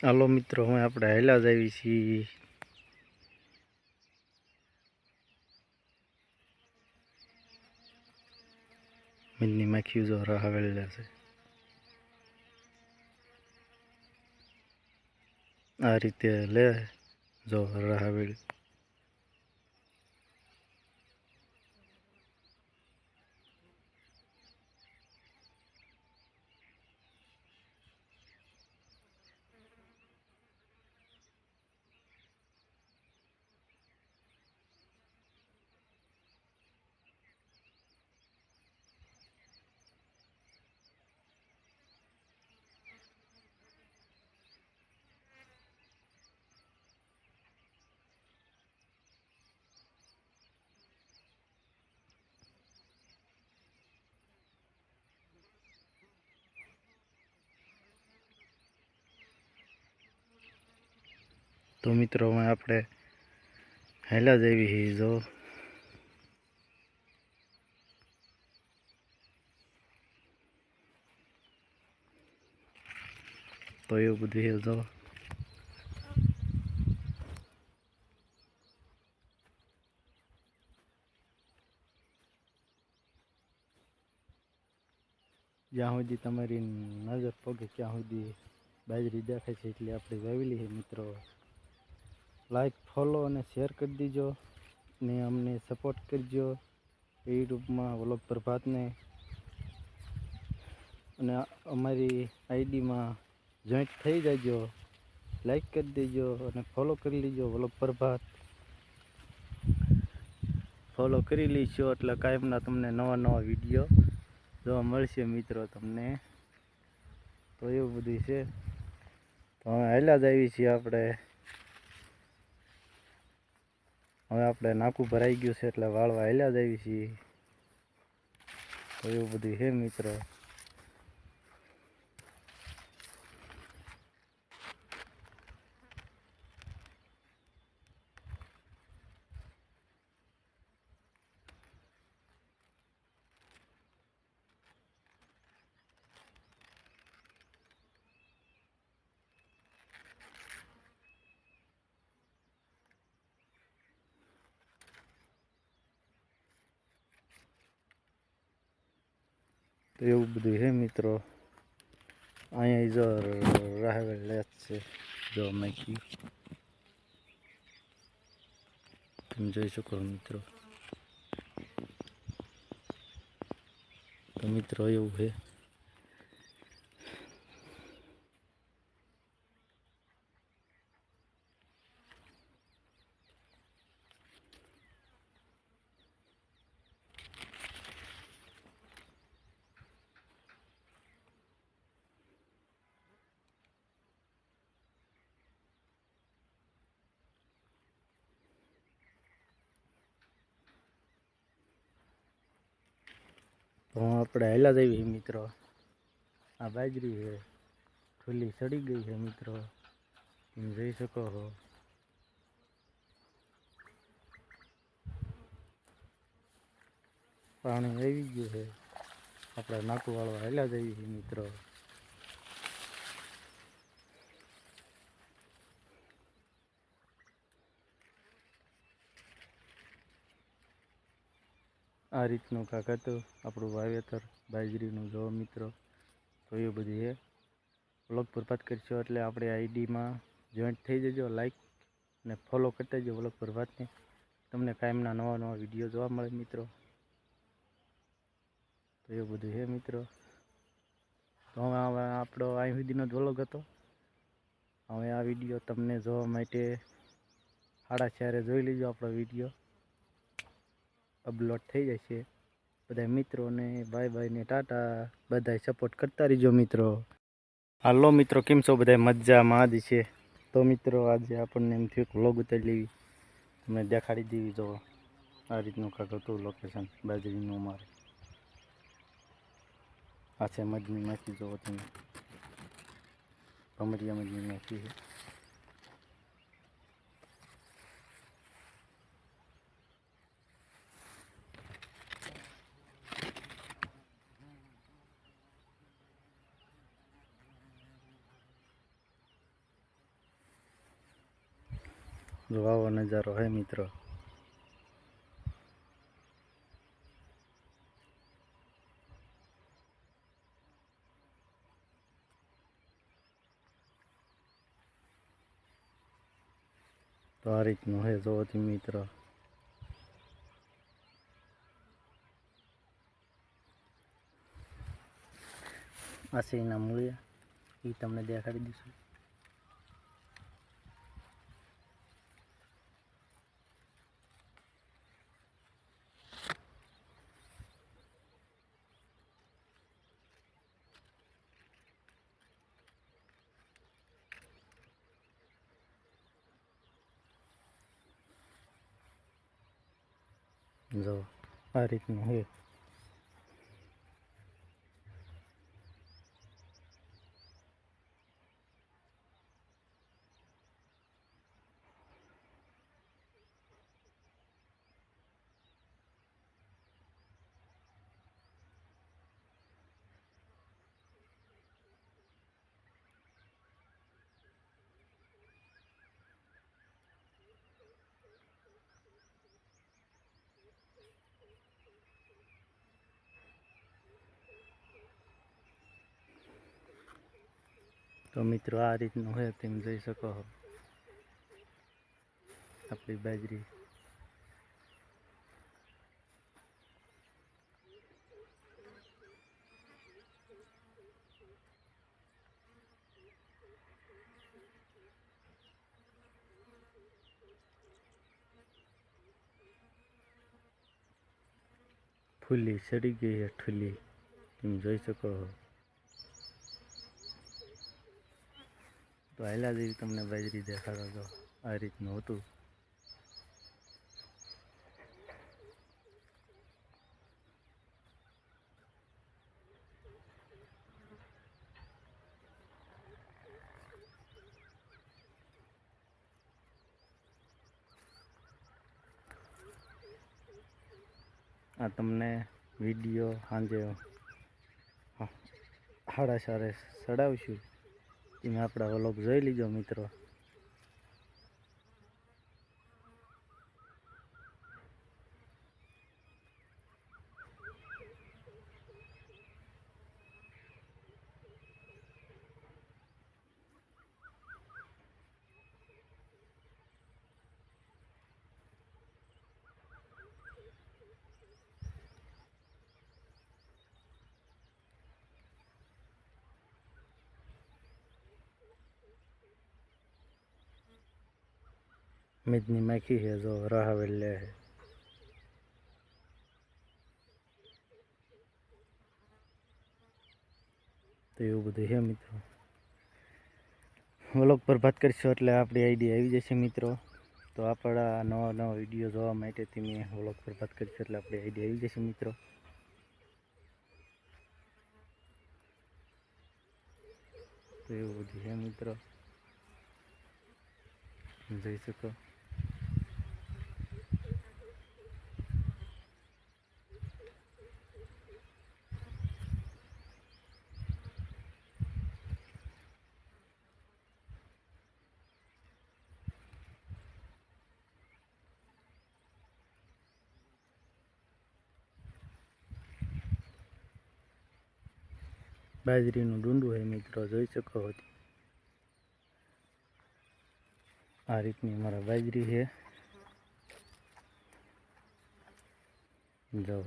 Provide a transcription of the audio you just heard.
હાલો મિત્રો, હવે આપણે હાલ્યા જ આવી છીએ મજની માખી જો રાહવેલા છે. આ રીતે લે જો રાહવેલી. તો મિત્રો હવે આપણે હાલ્યા જ આવી છીએ જો. તો એવું બધું છે જો. જ્યાં સુધી તમારી નજર પગે ત્યાં સુધી બાજરી દેખાય છે એટલે આપણે વાવેલી છે મિત્રો. લાઈક, ફોલો અને શેર કરી દીજો ને અમને સપોર્ટ કરજો યુટ્યુબમાં વ્લોગ પ્રભાતને, અને અમારી આઈડીમાં જોઈન્ટ થઈ જાજો. લાઈક કરી દેજો અને ફોલો કરી લીજો વ્લોગ પ્રભાત. ફોલો કરી લઈશો એટલે કાયમના તમને નવા વિડીયો જોવા મળશે મિત્રો તમને. તો એવું બધું છે. તો હવે હાલ્યા જ આવી છીએ આપણે. હવે આપણે નાકું ભરાઈ ગયું છે એટલે વાળવા હાલ્યા જ આવી છીએ. તો એવું બધું છે મિત્રો. તો એવું બધું છે મિત્રો. અહીંયા જો રાહવેલ લેસ છે જો માખી તમે જોઈ શકો મિત્રો. તો મિત્રો એવું છે. તો આપણે હાલ્યા જ આવી મિત્રો. આ બાજરી છે, ફૂલી સડી ગઈ છે મિત્રો, તમે જોઈ શકો છો. પાણી આવી ગયું છે. આપણે નાકું વાળવા હાલ્યા જ આવી છીએ મિત્રો. આ રીતનું કાંક હતું આપણું વાવેતર બાજરીનું જો મિત્રો. તો એ બધી છે. વ્લોગ પ્રભાત કરશો એટલે આપણે આઈડીમાં જોઈન્ટ થઈ જજો. લાઈક અને ફોલો કરતા જજો વ્લોગ પ્રભાતને. તમને કાયમના નવા વિડીયો જોવા મળે મિત્રો. તો એ બધું છે મિત્રો. તો હવે આપણો અહીં સુધીનો જ વ્લોગ હતો. હવે આ વિડીયો તમને જોવા માટે 4:30 જોઈ લીજો. આપણો વિડીયો અપલોડ થઈ જશે. બધા મિત્રોને બાય ને ટાટા. બધા સપોર્ટ કરતા રહીજો મિત્રો. હાલો મિત્રો, કેમ છો બધા? મજામાં જ છે. તો મિત્રો આજે આપણને એમ થયું વ્લોગ ઉતારી લેવી, તમને દેખાડી દેવી. જો આ રીતનું કાંક હતું લોકેશન બાજરીનું અમારે. આ છે મજની માખી, જોવો તમે. ભમરિયા મજની માખી છે. જો આવો નજારો હે મિત્રો. તો આ રીતનું હે જોવાથી મિત્રો. આ છે એના મૂળિયા, એ તમને દેખાડી દઈશું. જો આ રીતનું હે. તો મિત્રો આ રીતનું હે, તમે જોઈ શકો છો આપણી બાજરી. ફૂલી સડી ગઈ છે ઠુલી, તમે જોઈ શકો છો. તો હાલા જેવી તમને બાજરી દેખાડો. તો આ રીતનું હતું. આ તમને વિડીયો સાંજે 4:30 ચડાવશું. તમે આપણા વ્લોગ જોઈ લીજો મિત્રો. મેદની માખી છે, જો રાહાવેલ લે છે. તો એવું બધું છે મિત્રો. વ્લોગ પર વાત કરીશું એટલે આપણી આઈડી આવી જશે મિત્રો. તો આપણા નવા વિડીયો જોવા માટે તમે વ્લોગ પર વાત કરીશું એટલે આપણી આઈડી આવી જશે મિત્રો. તો એવું બધું છે મિત્રો, જોઈ શકો. બાજરીનું ડુંડું છે મિત્રો, જોઈ શકો છો. આ રીતની અમારા બાજરી છે. જો